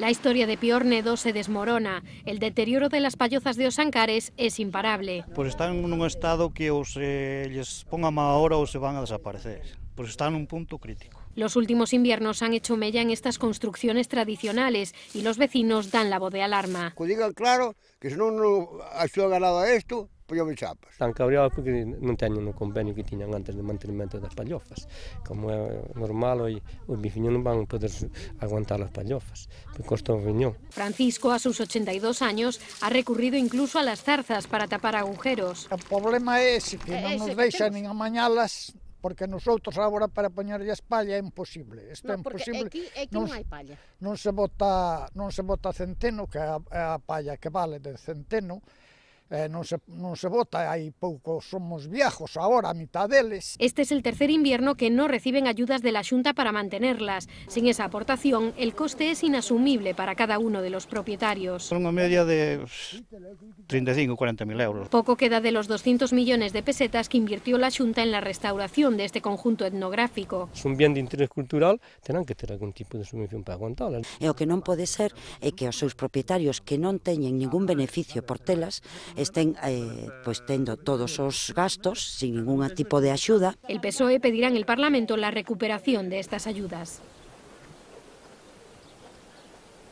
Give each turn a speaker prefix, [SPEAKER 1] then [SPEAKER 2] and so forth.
[SPEAKER 1] La historia de Piornedo se desmorona. El deterioro de las pallozas de Os Ancares es imparable.
[SPEAKER 2] Pois están nun estado que ou se lles ponga má hora ou se van a desaparecer. Pois están nun punto crítico.
[SPEAKER 1] Los últimos inviernos han hecho mella en estas construcciones tradicionales y los vecinos dan la voz de alarma.
[SPEAKER 3] Que digan claro que se non axudan a nada a isto, poñame chapas.
[SPEAKER 4] Están cabreados porque non teñen o convenio que tiñan antes de mantenimento das pallofas. Como é normal, os veciños non van poder aguantar as pallofas, porque costa un riñón.
[SPEAKER 1] Francisco, a sus 82 años, ha recurrido incluso a las zarzas para tapar agujeros.
[SPEAKER 5] O problema é ese, que non nos deixan nin amañalas, porque nosotros agora para poñerlle a palla é imposible. Isto é imposible.
[SPEAKER 6] Aquí non hai palla.
[SPEAKER 5] Non se bota centeno, que é a palla que vale de centeno. Non se bota, hai poucos, somos viejos agora, a mitad deles.
[SPEAKER 1] Este es el tercer invierno que no reciben ayudas de la Xunta para mantenerlas. Sin esa aportación, el coste es inasumible para cada uno de los propietarios.
[SPEAKER 2] Son unha media de 35 o 40 mil euros.
[SPEAKER 1] Poco queda de los 200 millones de pesetas que invirtió la Xunta en la restauración de este conjunto etnográfico.
[SPEAKER 4] Se un bien de interés cultural, terán que ter algún tipo de subvención para aguantalas.
[SPEAKER 7] E o que non pode ser é que os seus propietarios que non teñen ningún beneficio por telas estén tendo todos os gastos sin ningún tipo de axuda.
[SPEAKER 1] El PSOE pedirá en el Parlamento la recuperación de estas ayudas.